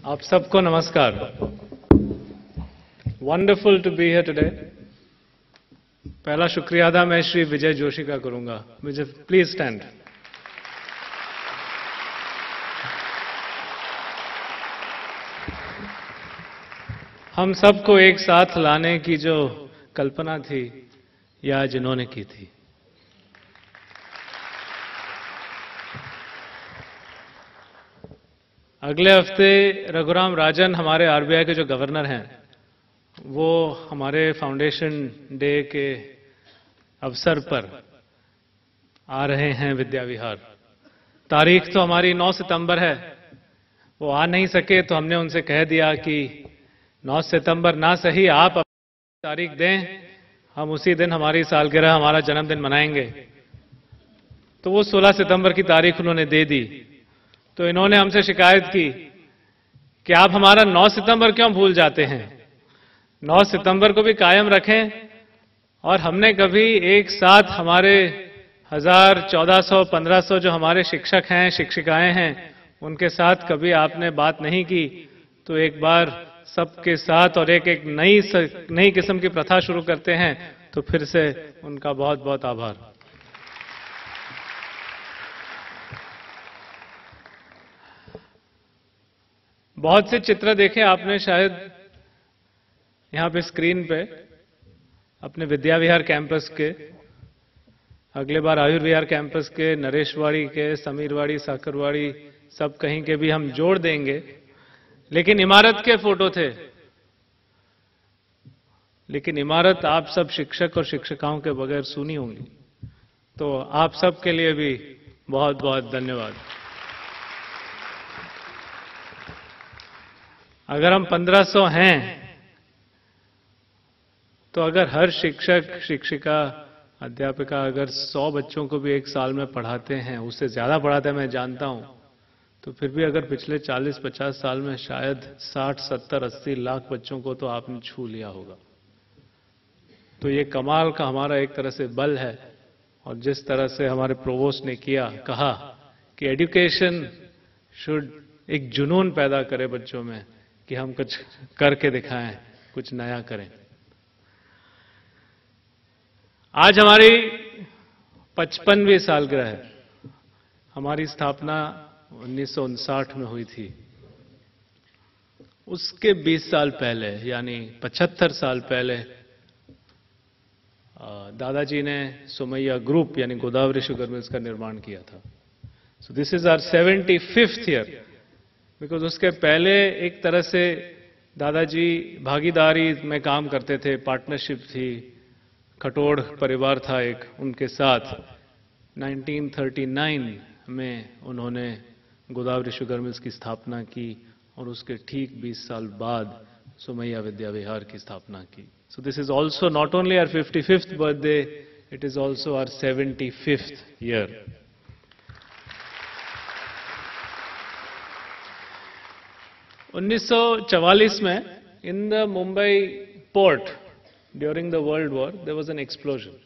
आप सबको नमस्कार। Wonderful to be here today. पहला शुक्रिया अदा मैं श्री विजय जोशी का करूंगा। Vijay please stand. हम सबको एक साथ लाने की जो कल्पना थी या जिन्होंने की थी, अगले हफ्ते रघुराम राजन हमारे आरबीआई के जो गवर्नर हैं, वो हमारे फाउंडेशन डे के अवसर पर आ रहे हैं विद्या विहार। तारीख तो हमारी 9 सितंबर है। वो आ नहीं सके तो हमने उनसे कह दिया कि 9 सितंबर ना सही, आप अपनी तारीख दें, हम उसी दिन हमारी सालगिरह, हमारा जन्मदिन मनाएंगे। तो वो 16 सितंबर की तारीख उन्होंने दे दी। तो इन्होंने हमसे शिकायत की कि आप हमारा 9 सितंबर क्यों भूल जाते हैं, 9 सितंबर को भी कायम रखें। और हमने कभी एक साथ हमारे 1000, 1400, 1500 जो हमारे शिक्षक हैं, शिक्षिकाएं हैं, उनके साथ कभी आपने बात नहीं की। तो एक बार सबके साथ और एक नई किस्म की प्रथा शुरू करते हैं। तो फिर से उनका बहुत बहुत आभार। बहुत से चित्र देखे आपने शायद यहां पे स्क्रीन पे अपने विद्या विहार कैंपस के, अगले बार आयुर्विहार कैंपस के, नरेशवाड़ी के, समीरवाड़ी, साकरवाड़ी, सब कहीं के भी हम जोड़ देंगे। लेकिन इमारत के फोटो थे। लेकिन इमारत आप सब शिक्षक और शिक्षिकाओं के बगैर सुनी होंगी। तो आप सब के लिए भी बहुत बहुत धन्यवाद। अगर हम 1500 हैं तो अगर हर शिक्षक, शिक्षिका, अध्यापिका अगर 100 बच्चों को भी एक साल में पढ़ाते हैं, उससे ज्यादा पढ़ाते हैं मैं जानता हूं, तो फिर भी अगर पिछले 40-50 साल में शायद 60, 70, 80 लाख बच्चों को तो आपने छू लिया होगा। तो ये कमाल का हमारा एक तरह से बल है। और जिस तरह से हमारे प्रोवोस्ट ने कहा कि एजुकेशन शुड एक जुनून पैदा करे बच्चों में कि हम कुछ करके दिखाएं, कुछ नया करें। आज हमारी 55वीं सालगिरह है। हमारी स्थापना 1959 में हुई थी। उसके 20 साल पहले यानी 75 साल पहले दादाजी ने सोमैया ग्रुप यानी गोदावरी शुगर मिल्स का निर्माण किया था। So this is our 75th year. Because उसके पहले एक तरह से दादाजी भागीदारी में काम करते थे, पार्टनरशिप थी, खटोड़ परिवार था एक उनके साथ। 1939 में उन्होंने गोदावरी शुगर मिल्स की स्थापना की और उसके ठीक 20 साल बाद सोमैया विद्या विहार की स्थापना की। So this is also not only our 55th birthday, it is also our 75th year. (1944) में in the Mumbai port during the World War there was an explosion.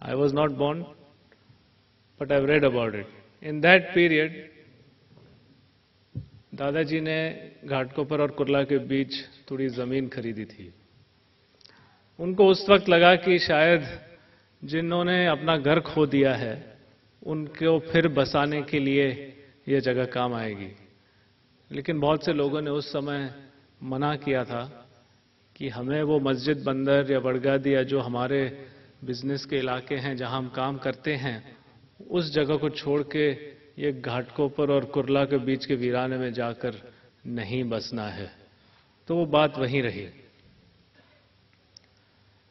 I was not born, but I've read about it. In that period, दादाजी ने घाटकोपर और कुर्ला के बीच थोड़ी जमीन खरीदी थी। उनको उस वक्त लगा कि शायद जिन्होंने अपना घर खो दिया है उनको फिर बसाने के लिए यह जगह काम आएगी। लेकिन बहुत से लोगों ने उस समय मना किया था कि हमें वो मस्जिद बंदर या बड़गादी या जो हमारे बिजनेस के इलाके हैं जहां हम काम करते हैं, उस जगह को छोड़ के ये घाटकोपर और कुर्ला के बीच के वीराने में जाकर नहीं बसना है। तो वो बात वहीं रही।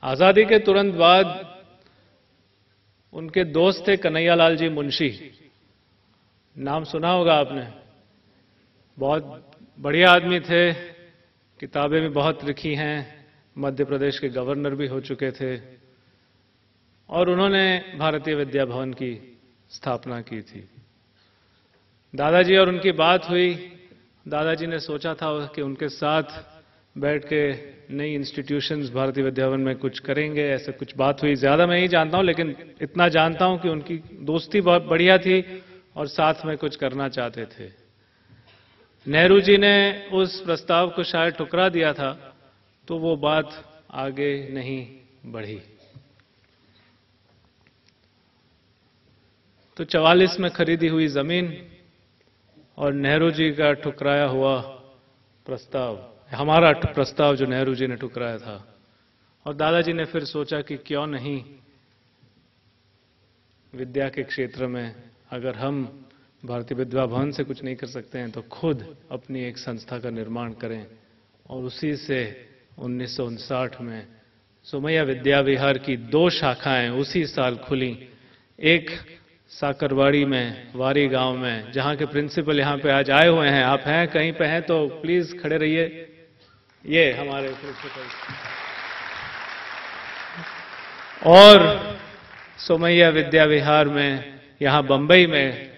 आजादी के तुरंत बाद उनके दोस्त थे कन्हैयालाल जी मुंशी। नाम सुना होगा आपने। बहुत बढ़िया आदमी थे, किताबें भी बहुत लिखी हैं, मध्य प्रदेश के गवर्नर भी हो चुके थे और उन्होंने भारतीय विद्या भवन की स्थापना की थी। दादाजी और उनकी बात हुई। दादाजी ने सोचा था कि उनके साथ बैठ के नई इंस्टीट्यूशंस भारतीय विद्या भवन में कुछ करेंगे, ऐसे कुछ बात हुई। ज्यादा मैं नहीं जानता हूं, लेकिन इतना जानता हूं कि उनकी दोस्ती बहुत बढ़िया थी और साथ में कुछ करना चाहते थे। नेहरू जी ने उस प्रस्ताव को शायद ठुकरा दिया था तो वो बात आगे नहीं बढ़ी। तो 44 में खरीदी हुई जमीन और नेहरू जी का ठुकराया हुआ प्रस्ताव, हमारा प्रस्ताव जो नेहरू जी ने ठुकराया था, और दादाजी ने फिर सोचा कि क्यों नहीं विद्या के क्षेत्र में, अगर हम भारतीय विद्या भवन से कुछ नहीं कर सकते हैं तो खुद अपनी एक संस्था का निर्माण करें। और उसी से 1959 में सोमैया विद्या विहार की 2 शाखाएं उसी साल खुली। एक साकरवाड़ी में, वारी गांव में, जहां के प्रिंसिपल यहां पे आज आए हुए हैं। आप हैं कहीं पे हैं तो प्लीज खड़े रहिए। ये हमारे प्रिंसिपल। और सोमैया विद्या विहार में, यहां बंबई में,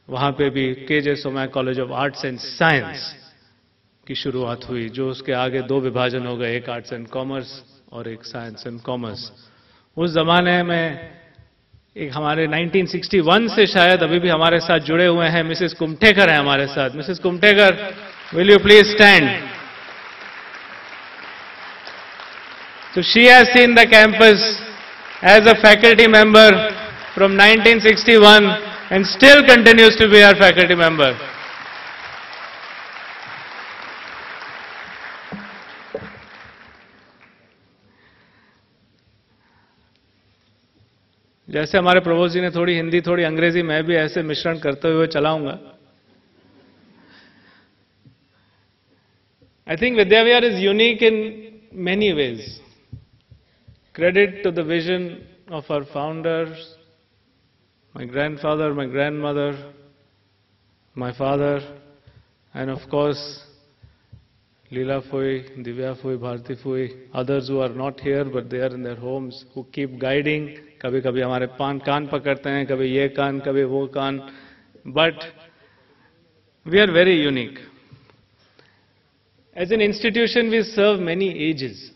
वहां पे भी K J. Somaiya college of arts and science की शुरुआत हुई, जो उसके आगे 2 विभाजन हो गए, एक आर्ट्स एंड कॉमर्स और एक साइंस एंड कॉमर्स। उस जमाने में एक हमारे 1961 से शायद अभी भी हमारे साथ जुड़े हुए हैं मिसेस कुमठेकर हैं हमारे साथ। Mrs Kumthekar, will you please stand? So she has seen the campus as a faculty member from 1961 and still continues to be our faculty member. जैसे हमारे प्रभु जी ने थोड़ी हिंदी थोड़ी अंग्रेजी, मैं भी ऐसे मिश्रण करते हुए चलाऊंगा। I think Vidya Vihar is unique in many ways. Credit to the vision of our founders, my grandfather, my grandmother, my father, and of course, Leela Phoi, Divya Phoi, Bharti Phoi, others who are not here but they are in their homes, who keep guiding. कभी कभी हमारे कान पकड़ते हैं, कभी ये कान, कभी वो कान, but we are very unique. As an institution, we serve many ages,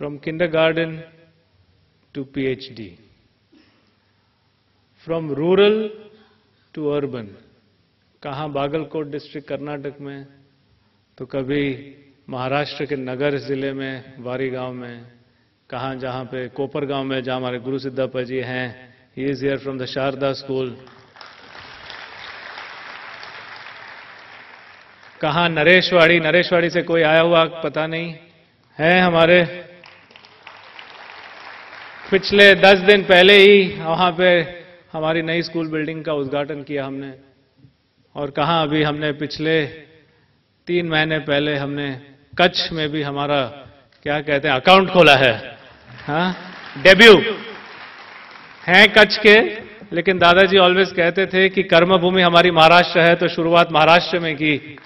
from kindergarten to PhD, from rural to urban. कहाँ बागलकोट डिस्ट्रिक्ट कर्नाटक में, तो कभी महाराष्ट्र के नगर जिले में, वारी गांव में, कहाँ जहाँ पे कोपर गांव में, जहाँ हमारे गुरु सिद्धप्पा जी हैं। He is here from the Sharada school. कहाँ नरेशवाड़ी, नरेशवाड़ी से कोई आया हुआ पता नहीं है। हमारे पिछले 10 दिन पहले ही वहां पे हमारी नई स्कूल बिल्डिंग का उद्घाटन किया हमने। और कहाँ अभी हमने पिछले 3 महीने पहले हमने कच्छ में भी हमारा क्या कहते हैं अकाउंट खोला है। हाँ, डेब्यू हैं कच्छ के, लेकिन दादाजी ऑलवेज कहते थे कि कर्मभूमि हमारी महाराष्ट्र है, तो शुरुआत महाराष्ट्र में की।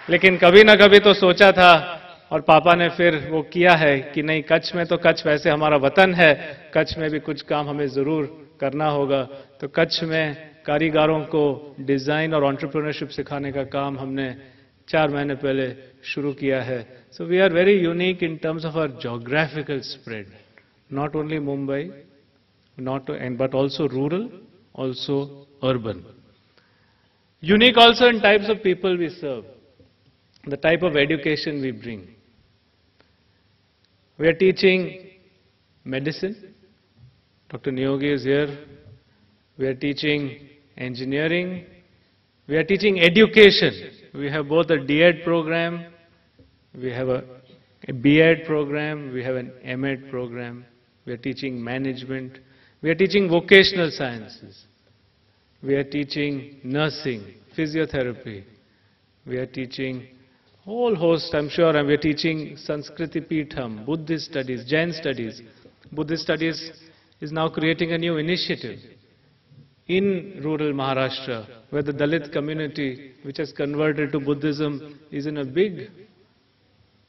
लेकिन कभी ना कभी तो सोचा था, और पापा ने फिर वो किया है कि नहीं, कच्छ में तो कच्छ वैसे हमारा वतन है, कच्छ में भी कुछ काम हमें जरूर करना होगा। तो कच्छ में कारीगरों को डिजाइन और एंटरप्रेन्योरशिप सिखाने का काम हमने 4 महीने पहले शुरू किया है। So we are very unique in terms of our geographical spread, not only Mumbai, not but also rural, also urban. Unique also in types of people we serve, the type of education we bring. We are teaching medicine. Dr. Niyogi is here. We are teaching engineering. We are teaching education. We have both a D.Ed program, we have a B.Ed program, we have an M.Ed program. We are teaching management. We are teaching vocational sciences. We are teaching nursing, physiotherapy. We are teaching whole host, I'm sure, and we are teaching Sanskriti Peetham, Buddhist studies, Jain studies. Buddhist studies is now creating a new initiative in rural Maharashtra, where the Dalit community, which has converted to Buddhism, is in a big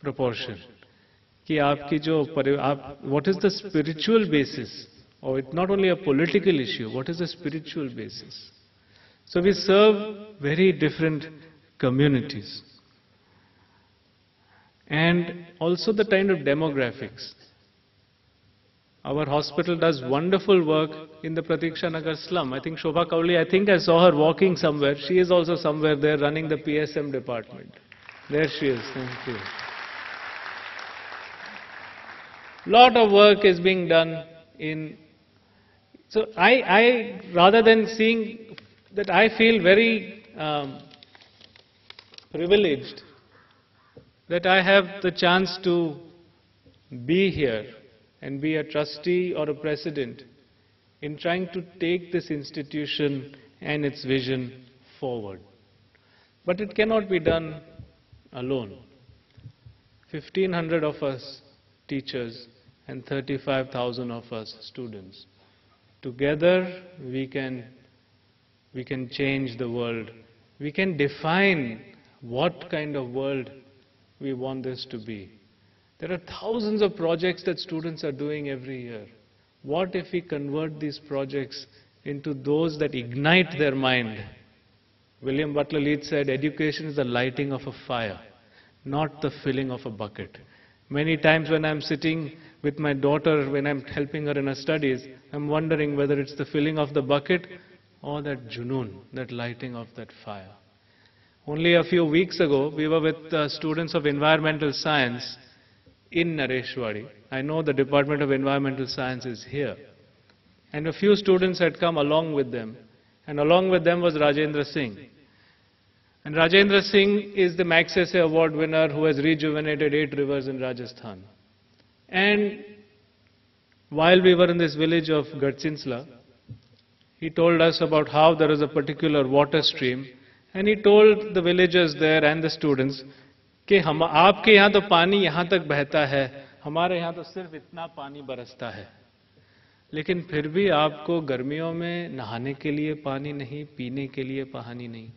proportion. कि आपकी जो what is the spiritual basis? Or it's not only a political issue, what is the spiritual basis? So we serve very different communities. And also the kind of demographics. Our hospital does wonderful work in the Pratiksha Nagar slum. I think Shobha Kauli, I think I saw her walking somewhere. She is also somewhere there running the PSM department. There she is. Thank you. Lot of work is being done in... So I rather than seeing that, I feel very privileged that I have the chance to be here and be a trustee or a president in trying to take this institution and its vision forward. But it cannot be done alone. 1,500 of us teachers and 35,000 of us students. Together we can change the world. We can define what kind of world we want this to be. There are thousands of projects that students are doing every year. What if we convert these projects into those that ignite their mind? William Butler Yeats said, education is the lighting of a fire, not the filling of a bucket. Many times when I'm sitting with my daughter, when I'm helping her in her studies, I'm wondering whether it's the filling of the bucket or that junoon, that lighting of that fire. Only a few weeks ago, we were with students of environmental science in Nareshwari. I know the Department of Environmental Science is here. And a few students had come along with them. And along with them was Rajendra Singh. And Rajendra Singh is the Magsaysay Award winner who has rejuvenated 8 rivers in Rajasthan. And while we were in this village of Gadchinsla, he told us about how there is a particular water stream. And he told the villagers there and the students, कि हम आपके यहाँ तो पानी यहाँ तक बहता है, हमारे यहाँ तो सिर्फ इतना पानी बरसता है, लेकिन फिर भी आपको गर्मियों में नहाने के लिए पानी नहीं, पीने के लिए पानी नहीं.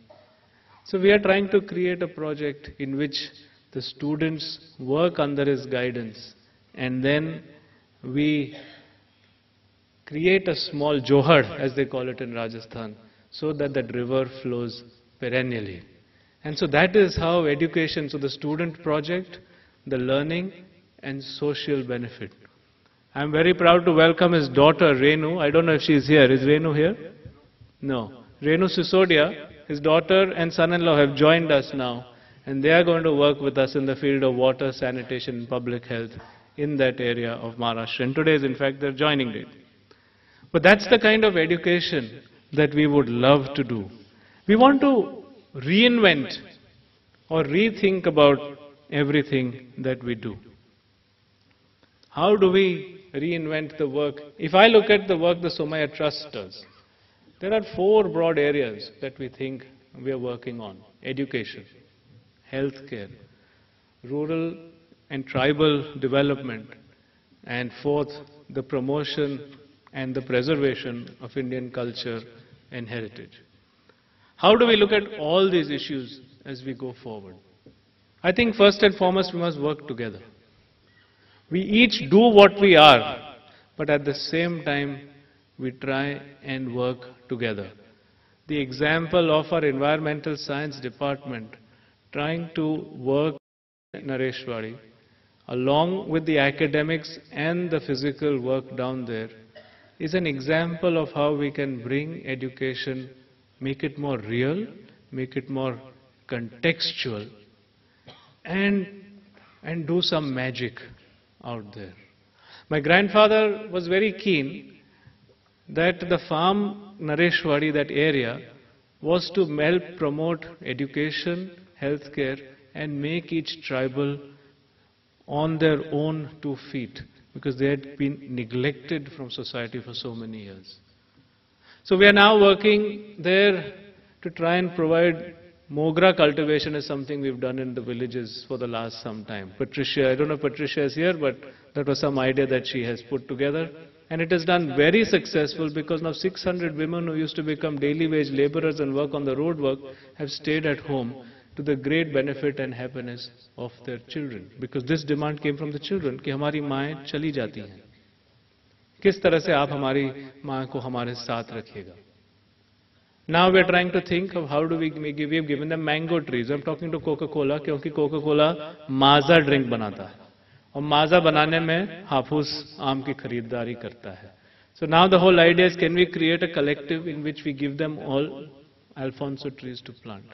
So we are trying to create a project in which the students work under his guidance, and then we create a small johar, as they call it in Rajasthan, so that that river flows perennially. And so that is how education, so the student project, the learning and social benefit. I am very proud to welcome his daughter Renu. I don't know if she is here. Is Renu here? No. Renu Sisodia, his daughter and son-in-law have joined us now, and they are going to work with us in the field of water, sanitation and public health in that area of Maharashtra. And today is in fact their joining day. But that's the kind of education that we would love to do. We want to reinvent or rethink about everything that we do. How do we reinvent the work? If I look at the work the Somaiya Trust does, there are 4 broad areas that we think we are working on. Education, healthcare, rural and tribal development, and 4th, the promotion and the preservation of Indian culture and heritage. How do we look at all these issues as we go forward? I think first and foremost we must work together. We each do what we are, but at the same time we try and work together. The example of our environmental science department trying to work in Nareshwari along with the academics and the physical work down there is an example of how we can bring education, make it more real, make it more contextual, and do some magic out there. My grandfather was very keen that the farm Nareshwari, that area, was to help promote education, healthcare, and make each tribal on their own 2 feet, because they had been neglected from society for so many years. So we are now working there to try and provide mogra cultivation is something we've done in the villages for the last some time. Patricia, I don't know if Patricia is here, but that was some idea that she has put together. And it has done very successful because now 600 women who used to become daily wage laborers and work on the road work have stayed at home to the great benefit and happiness of their children. Because this demand came from the children कि हमारी माएं चली जाती हैं, किस तरह से आप हमारी मां को हमारे साथ रखिएगा. Now we are trying to think of how do we have given them mango trees. I'm talking to Coca-Cola क्योंकि Coca-Cola maaza drink बनाता है और माजा बनाने में हाफूस आम की खरीदारी करता है. So now the whole idea is, can we create a collective in which we give them all Alfonso trees to plant?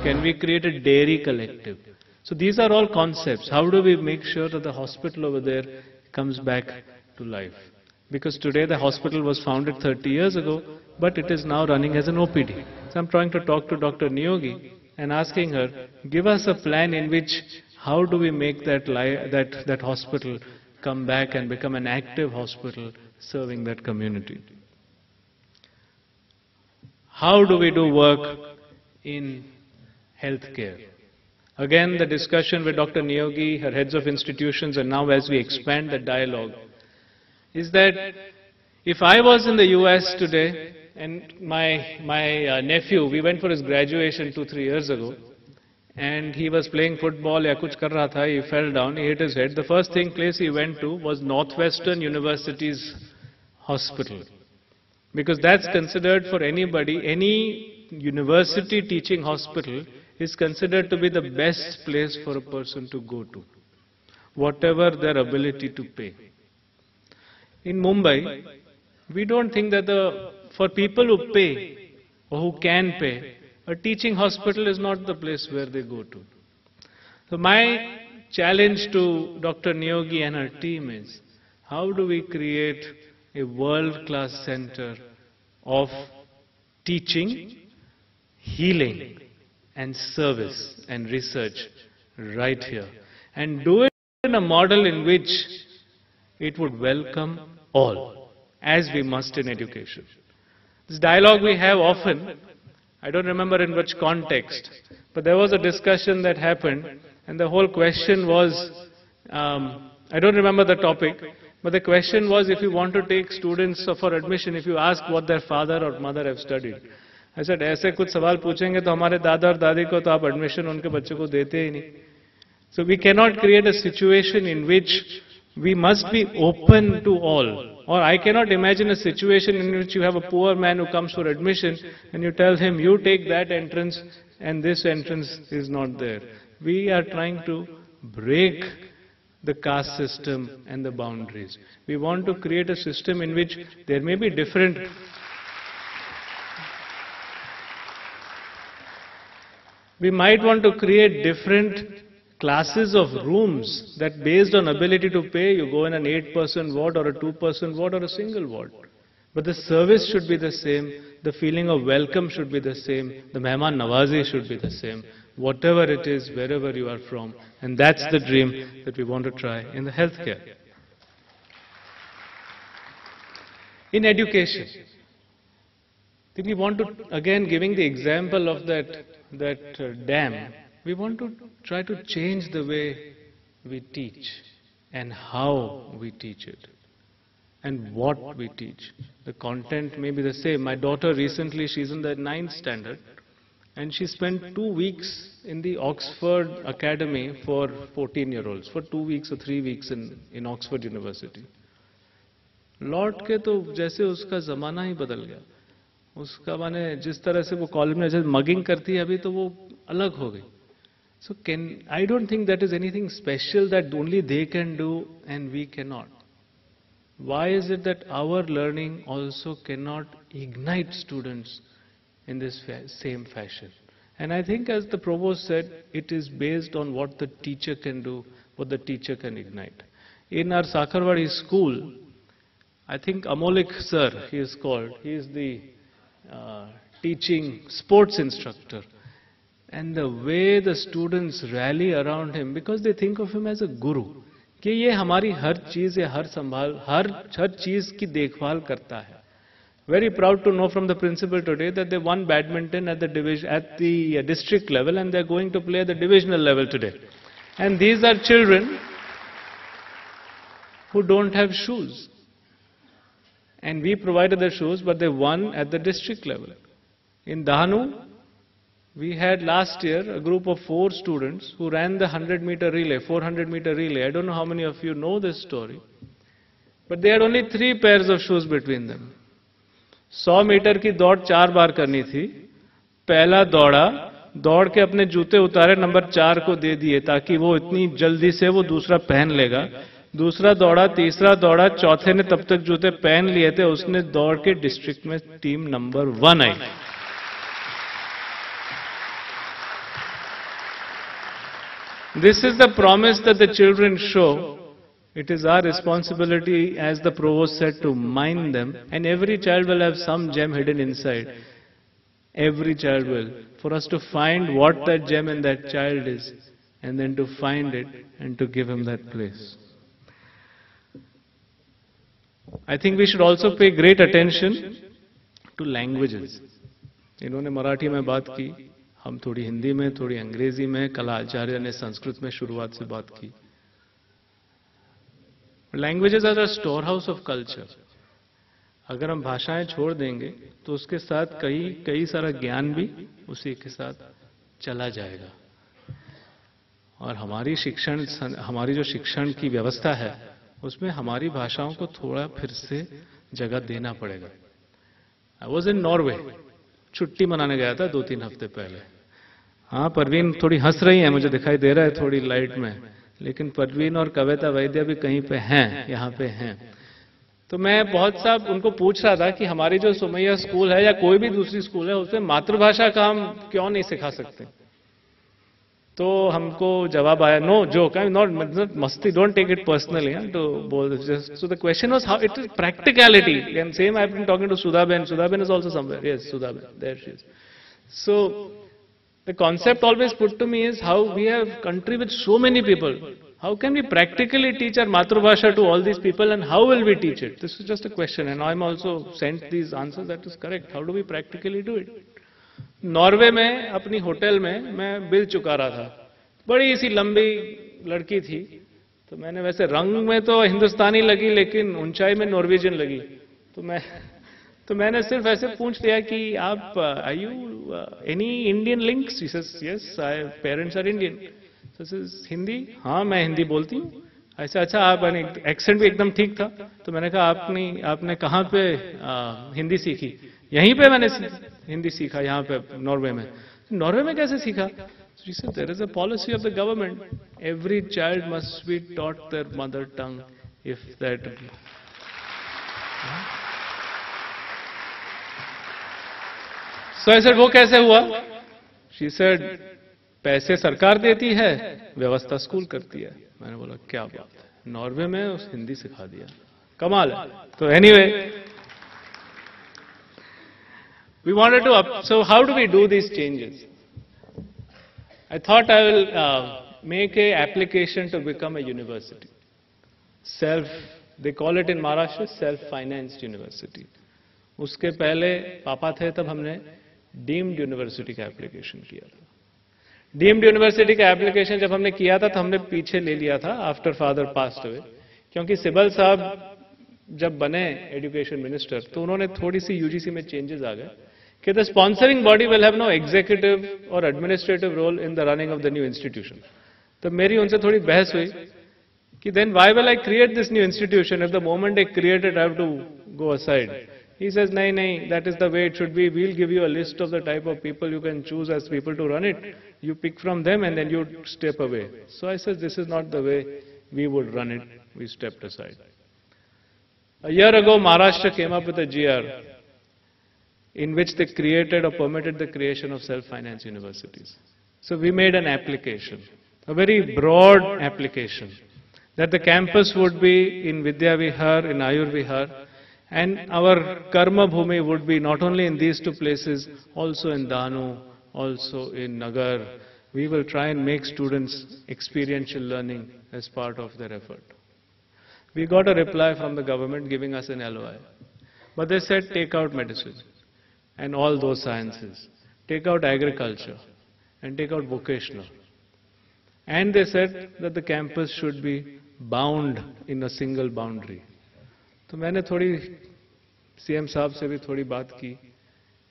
Can we create a dairy collective? So these are all concepts. How do we make sure that the hospital over there comes back to life? Because today the hospital was founded 30 years ago, but it is now running as an OPD. So I'm trying to talk to Dr. Niyogi and asking her, give us a plan in which, how do we make that hospital come back and become an active hospital serving that community? How do we do work in healthcare? Again, the discussion with Dr. Niyogi, her heads of institutions, and now as we expand the dialogue, is that if I was in the US today, and my nephew, we went for his graduation 2-3 years ago, and he was playing football, ya kuch kar raha tha, he fell down, he hit his head. The first place he went to was Northwestern University's hospital. Because that's considered for anybody, any university teaching hospital is considered to be the best place for a person to go to, whatever their ability to pay. In Mumbai, we don't think that for people who pay or who can pay, a teaching hospital is not the place where they go to. So my challenge to Dr. Niyogi and her team is, how do we create a world-class center of teaching, healing, and service and research right here, and do it in a model in which it would welcome all, as we must in education. This dialogue we have often, I don't remember in which context, but there was a discussion that happened, and the whole question was, I don't remember the topic, but the question was, if you want to take students for admission, if you ask what their father or mother have studied. I said, ऐसे कुछ सवाल पूछेंगे तो हमारे दादा और दादी को तो आप admission उनके बच्चों को देते ही नहीं. So we cannot create a situation in which we must be open to all. Or I cannot imagine a situation in which you have a poor man who comes for admission and you tell him, you take that entrance and this entrance is not there. We are trying to break the caste system and the boundaries. We want to create a system in which there may be different. We might want to create different classes of rooms that based on ability to pay, you go in an 8-person ward or a 2-person ward or a single ward. But the service should be the same, the feeling of welcome should be the same, the Mehman Nawazi should be the same, whatever it is, wherever you are from. And that's the dream that we want to try in the healthcare. In education, we want to, again giving the example of that dam, we want to try to change the way we teach and how we teach it and what we teach. The content may be the same. My daughter recently, she's in the 9th standard, and she spent 2 weeks in the Oxford Academy for 14-year-olds, for 2 weeks or 3 weeks in Oxford University. लौट के तो जैसे उसका ज़माना ही बदल गया. उसका माने जिस तरह से वो कॉलेज में जैसे मगिंग करती है अभी तो वो अलग हो गई. So I don't think that is anything special that only they can do and we cannot. Why is it that our learning also cannot ignite students in this same fashion? And I think, as the provost said, it is based on what the teacher can do, what the teacher can ignite. In our Sakarwadi school, I think Amolik sir, he is called, he is the teaching sports instructor. And the way the students rally around him, because they think of him as a guru, कि ये हमारी हर चीज़ या हर चीज़ की देखभाल करता है. Very proud to know from the principal today that they won badminton at the district level, and they're going to play at the divisional level today. And these are children who don't have shoes. And we provided the shoes, but they won at the district level. In Dahanu, we had last year a group of 4 students who ran the 100-meter relay, 400-meter relay. I don't know how many of you know this story. But they had only 3 pairs of shoes between them. 100 metre की दौड़ 4 बार करनी थी. पहला दौड़ा, दौड़ के अपने जूते उतारे, नंबर 4 को दे दिए ताकि वो इतनी जल्दी से वो दूसरा पहन लेगा। दूसरा दौड़ा, तीसरा दौड़ा, चौथे ने तब तक जूते पहन लिए थे, उसने दौड़ के डिस्ट्रिक्ट में team number 1 I. This is the promise that the children show. It is our responsibility, as the provost said, to mind them, and every child will have some gem hidden inside. Every child will. For us to find what that gem in that child is, and then to find it and to give him that place. I think we should also pay great attention to languages. इन्होंने मराठी में बात की, हम थोड़ी हिंदी में, थोड़ी अंग्रेजी में, कल आचार्य ने संस्कृत में शुरुआत से बात की। Languages are the store house of culture. अगर हम भाषाएं छोड़ देंगे तो उसके साथ कई सारा ज्ञान भी उसी के साथ चला जाएगा। और हमारी जो शिक्षण की व्यवस्था है उसमें हमारी भाषाओं को थोड़ा फिर से जगह देना पड़ेगा। आई वॉज इन नॉर्वे, छुट्टी मनाने गया था 2-3 हफ्ते पहले। हाँ, परवीन थोड़ी हंस रही है, मुझे दिखाई दे रहा है थोड़ी लाइट में, लेकिन परवीन और कविता वैद्य भी कहीं पे हैं, यहाँ पे हैं। तो मैं बहुत सा उनको पूछ रहा था कि हमारी जो सुमैया स्कूल है या कोई भी दूसरी स्कूल है उसमें मातृभाषा का हम क्यों नहीं सिखा सकते। तो हमको जवाब आया, नो जोक, आई नॉट मस्ती, डोंट टेक इट पर्सनली, तो बोल। So the question was how it is practicality, and same I have been talking to Sudhaben is also somewhere, yes Sudhaben, there she is. So the concept always put to me is how we have country with so many people, how can we practically teach our matrabhasha to all these people, and how will we teach it? This is just a question, and I'm also sent these answers. That is correct. How do we practically do it? Norway में अपनी hotel में मैं bill चुका रहा था, बड़ी सी लंबी लड़की थी, तो मैंने वैसे रंग में तो हिंदुस्तानी लगी लेकिन ऊंचाई में नॉर्वेजियन लगी। तो मैंने सिर्फ ऐसे पूछ लिया कि आप are you any Indian links? Yes, I parents are Indian. Hindi? हाँ, मैं हिंदी बोलती हूँ। ऐसा? अच्छा, आप एक्सेंट भी एकदम ठीक था। तो मैंने कहा आपने कहाँ पे हिंदी सीखी? यहीं पे मैंने हिंदी सीखा, यहाँ पे नॉर्वे में। नॉर्वे में कैसे सीखा? There is a policy of the government, every child must be taught their mother tongue if that. So I said, वो कैसे हुआ? She said, पैसे सरकार देती है, व्यवस्था स्कूल करती है। मैंने बोला क्या बात है, नॉर्वे में उस हिंदी सिखा दिया, कमाल है। तो anyway, we wanted to so how do we do these changes? I thought I will make a application to become a university. They call it in Maharashtra self-financed university. उसके पहले पापा थे तब हमने डीम्ड यूनिवर्सिटी का application किया था। Deemed university का एप्लीकेशन जब हमने किया था तो हमने पीछे ले लिया था आफ्टर फादर पास्ट अवे, क्योंकि सिब्बल साहब जब बने एजुकेशन मिनिस्टर तो उन्होंने थोड़ी सी यूजीसी में चेंजेस आ गए कि the sponsoring body will have no executive और administrative role in the running of the new institution. तो मेरी उनसे थोड़ी बहस हुई कि then why will I create this new institution if the moment I create it I have to go aside. He says, nahi, that is the way it should be. We'll give you a list of the type of people you can choose as people to run it. You pick from them and then you step away. So I said, this is not the way we would run it. We stepped aside. A year ago, Maharashtra came up with a GR in which they created or permitted the creation of self-finance universities. So we made an application, a very broad application, that the campus would be in Vidya Vihar, in Ayur Vihar, and our Karma Bhumi would be not only in these two places, also in Danu, also in Nagar. We will try and make students experiential learning as part of their effort. We got a reply from the government giving us an LOI. But they said take out medicine and all those sciences, take out agriculture and take out vocational. And they said that the campus should be bound in a single boundary. तो मैंने थोड़ी CM साहब से भी थोड़ी बात की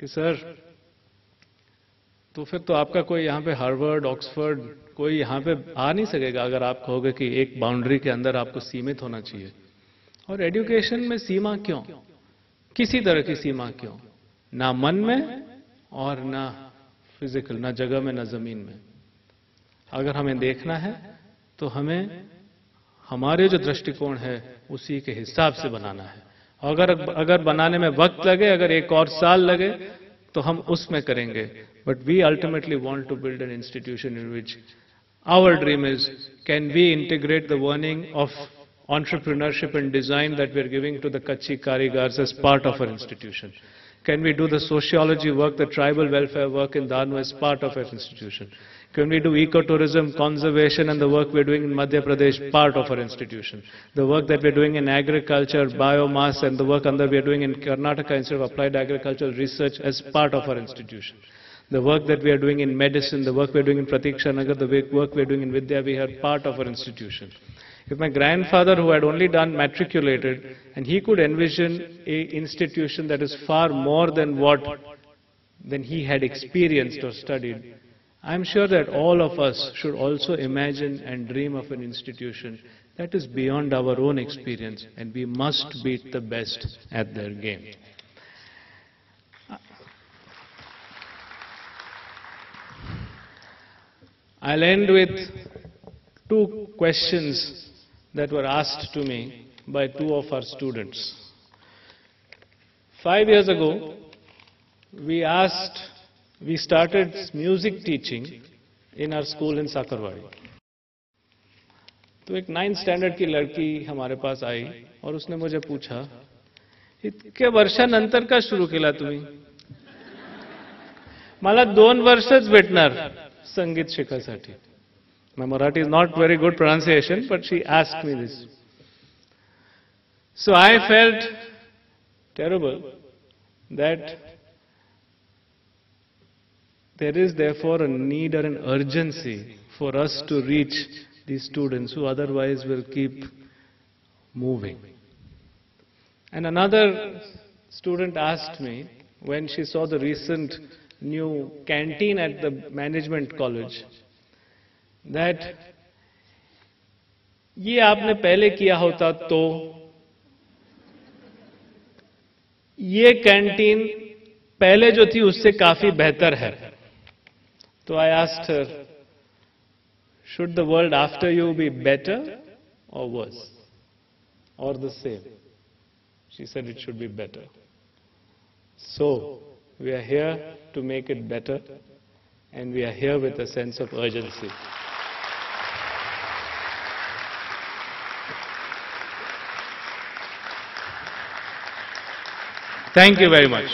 कि सर, तो फिर तो आपका कोई यहाँ पे हार्वर्ड, ऑक्सफोर्ड कोई यहाँ पे आ नहीं सकेगा अगर आप कहोगे कि एक बाउंड्री के अंदर आपको सीमित होना चाहिए। और एजुकेशन में सीमा क्यों? किसी तरह की सीमा क्यों? ना मन में और ना फिजिकल, ना जगह में ना जमीन में। अगर हमें देखना है तो हमें हमारे जो दृष्टिकोण है उसी के हिसाब से बनाना है। अगर बनाने में वक्त लगे, अगर एक और साल लगे, तो हम उसमें करेंगे। But we ultimately want to build an institution in which our dream is, can we integrate the learning of entrepreneurship and design that we are giving to the Kutchi Karigars as part of our institution? Can we do the sociology work, the tribal welfare work in Danu as part of our institution? Can we do ecotourism, conservation and the work we are doing in Madhya Pradesh part of our institution? The work that we are doing in agriculture, biomass and the work we are doing in Karnataka Institute of Applied Agricultural Research as part of our institution. The work that we are doing in medicine, the work we are doing in Pratiksha Nagar, the work we are doing in Vidya Vihar, part of our institution. If my grandfather, who had only done matriculated, and he could envision a institution that is far more than he had experienced or studied, I am sure that all of us should also imagine and dream of an institution that is beyond our own experience, and we must beat the best at their game. I'll end with two questions that were asked to me by two of our students. 5 years ago, we started music teaching in our school in Sakarwadi. तो एक 9th standard की लड़की हमारे पास आई और उसने मुझे पूछा, इतके वर्षानंतर का सुरू केला तुम्ही? मला 2 वर्षच भेटणार संगीत शिकायसाठी. My Marathi is not very good pronunciation, but she asked me this. So I felt terrible that there is therefore a need or an urgency for us to reach these students who otherwise will keep moving. And another student asked me, when she saw the recent new canteen at the management college, that ये आपने पहले किया होता तो ये canteen पहले जो थी उससे काफी बेहतर है. तो I asked her, should the world after you be better or worse or the same? She said it should be better. So we are here to make it better, and we are here with a sense of urgency. Thank you very much.